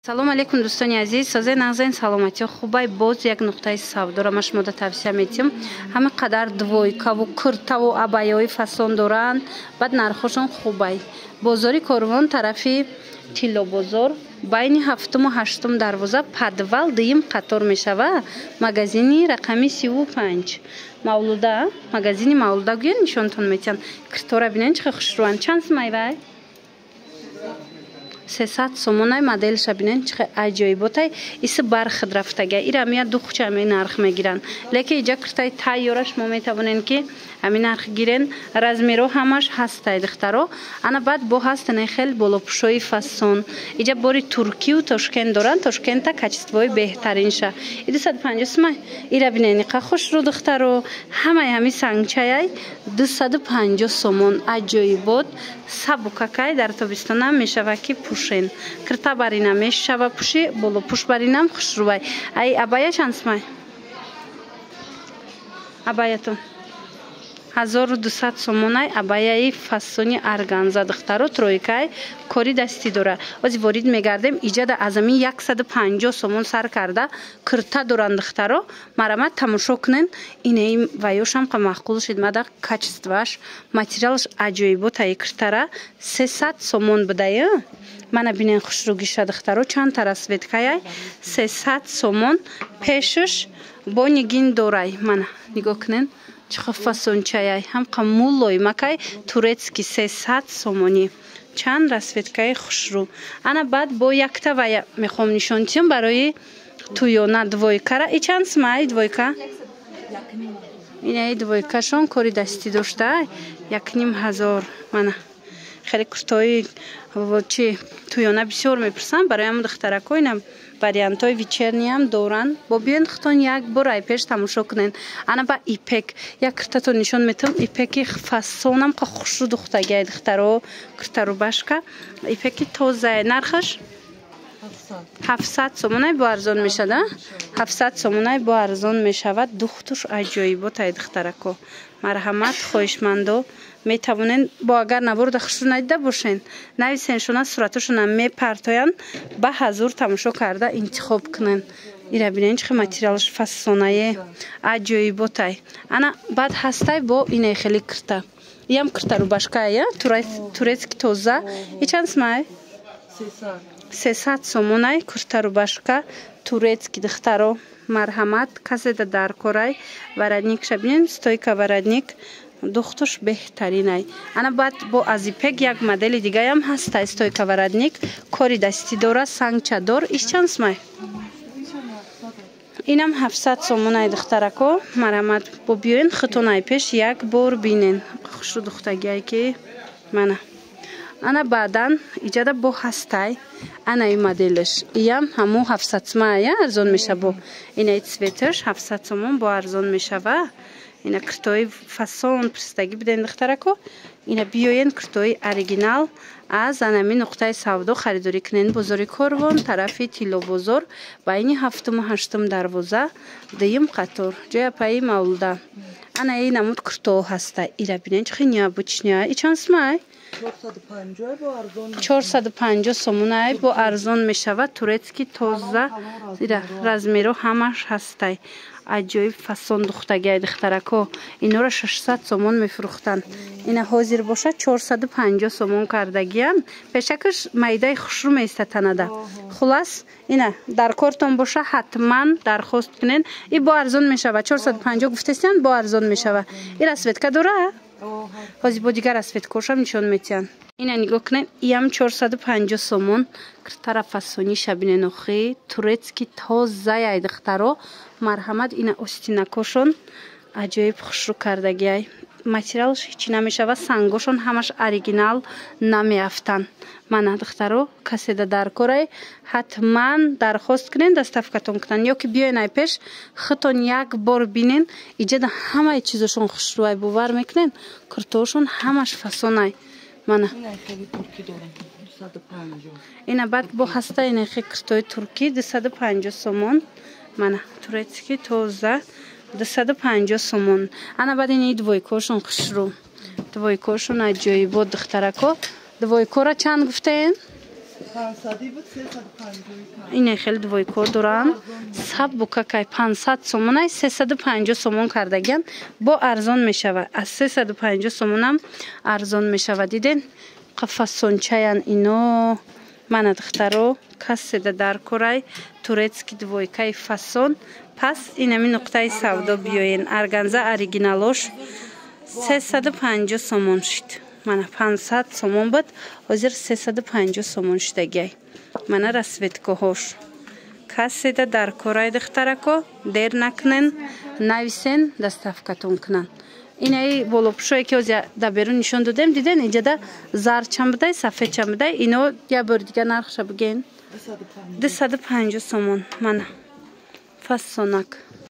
салом алейкум дӯстони азиз, созаи нағзаи саломатӣ хубай боз як нуқтаи савдора ма шумода тавсия метиҳам. ҳама қадар двойкаву куртаву абаяҳои фасон доранд, баъд нархошон хубай. Бозори Корвон тарафи Тилло бозор байни 7-ум 8-ум дарвоза подвал дуюм қатор мешава. Магазини рақами 35 Мавлуда, магазини Мавлуда гӯя нишонтон метиҳам. Киртора бинен чӣ хушрӯанд. Чанд сомай вай? 300 сомонай моделша бинен чӣ аҷоиботай. Иси бархид рафтага. Ира мия духча ами нарх мегиранд. Леки иҷа киртай тайёраш мо метавонем ки ами нарх гирен. Размеро ҳамаш ҳастай духтаро. Ана баъд бо ҳастане хел болопӯшои фасон. Иҷа бори Туркию Тошкент доранд. Тошкента качествои беҳтаринша. 250 сомай. Ира бинен иқа хушрӯ духтаро. Ҳамаи ҳами сангчаяй 250 сомон. Аҷоибот сабукакай дар тобистона мешава ки пушен. Кирта барина мешава пуши, болопӯш баринам хушрӯвай. Ай абая чанд сомай? Абаятон 1200 сомонай. Абаяи фасони арганза духтаро тройкай кори дастӣ дора. Ози ворид мегардем. Иҷада азами 150 сомон сар карда кирта доранд духтаро. Марамат тамошо кунен. Инаи ваёшам қа махқул шид мада качестваш материалш аҷоиботаи киртара 300 сомон бидая. Мана бинен хушрӯгиша духтаро чанд тарасветкаяй 300 сомон пешш бо нигин дорай. Мана нигоҳ кунен чӣ фасончаяй ҳам қамуллои макай турецки 300 сомонӣ. Чанд расветкаи хушрӯ. Ана баъд бо якта вая мехом нишон тиҳам барои туёна двойкара. И чанд сомай двойка? Инаи двойкашон кори дастӣ доштаай 1500. Мана хеле куртои чи туёна бисёр мепурсанд. Барои ҳамн духтаракҳо ина вариантҳои вечерниам доранд. Бо биён хитон як бор ай пеш тамошо кунен. Ана ба ипек як киртатон нишон метам. Ипеки фасонам қа хушрӯ духтагиай духтаро киртарубашка. Ипеки тоза нархаш 700 сомонай бо арзон мешада. 700 сомонай бо арзон мешавад. Духтуш аҷоиботай духтаракҳо. Марҳамат хоҳишмандо метавонен бо агар набурда хушрӯ надида бошен нависеншона сураташона мепартоянд ба ҳазур тамошо карда интихоб кунен. Ира бинен чӣ материалш фасонае аҷоиботай. Ана баъд ҳастай бо инаи хели кирта. Иям киртарубашкая турецки тоза. И чанд сомай? 300 сомонай киртарубашка турецки духтаро. Марҳамат каседа даркорай варадникша бинен стойка варадник духтуш беҳтаринай. Ана баъд бо азипек як модели дигаям ҳастай стойка варадник кори дастӣ дора сангчадор. Иш чанд сомай? Инам 700 сомонай духтарако. Марҳамат бо биёен хитонай пеш як бор бинен хушрӯ духтагиай ки мана. Ана баъдан иҷада бо ҳастай анаи моделш иям ҳаму 700 сомай арзон меша. Бо инаи цветаш 700 сомон бо арзон мешава. Ина киртои фасон пристаги биден духтарако. Ина биёен киртои оригинал аз анами нуқтаи савдо харидорӣ кунен. Бозори Корвон тарафи Тилло бозор байни 7-ум 8-ум дарвоза дуюм қатор ҷоя паи Мавлуда. Анаи намуд киртоо ҳастай. Ира бинен чӣ необычная. И чанд сомай? 450 сомонай бо арзон мешавад. Турецки тоза. Ира размеро ҳамаш ҳастай. Аҷоиб фасон духтагиай духтарако. Инора 600 сомон мефурӯхтанд. Ина ҳозир боша 450 сомон кардагиян. Пешакаш майдаи хушрӯ меистатанада. Хулас ина дар кортон боша ҳатман дархост кунен. И бо арзон мешава. 450 гуфтестиян бо арзон мешава. Ира светка дора? ҳозир бо дигар светкошам нишон метиҳанд. Ина нигоҳ кунен. Иям 450 сомон киртара фасони шабинен охи турецки тозаяй духтаро. Марҳамат ина остинакошон аҷоиб хушрӯ кардагиай. Материалш ҳичи намешава. Сангошон ҳамаш оригинал намеафтанд. Мана духтаро каседа даркорай ҳатман дархост кунен доставкатон кунанд. ё ки биёен ай пеш хитон як бор бинен. Иҷада ҳамаи чизошон хушрӯай бовар мекунен. киртоошон ҳамаш фасонай. Мана ина баъд бо ҳаста инахи киртои туркӣ 250 сомон. Мана турецки тоза 250 сомон. Ана баъд ини двойкошон хушрӯ. Двойкошон аҷоибот духтарако. Двойкора чанд гуфтаен? اینه خیلی دویکو دارن سب بوکاکای 500 سومونای 350 سومون کردگن با ارزان میشود از 350 سومون هم ارزان میشود دیدین قفاسونچاین اینو من دخترو کسی در کورای تورецکی دویکای فاسون پس اینمی نقطه سودا بیاین ارگانزا اوریجینالش 350 سومون شد من 500 سومون بود حاضر 350 سومون شدگی من رسویتکو هوش کسی در کورای دخترکو دیر نکنن نویسن دستافکتون کنن اینای بولوپشوی که از دبیرون نشون دادم دیدن اینجا دا زر چند بده سفید چند بده اینو یا بار دیگه نرخش بگین 250 سومون من فاسونک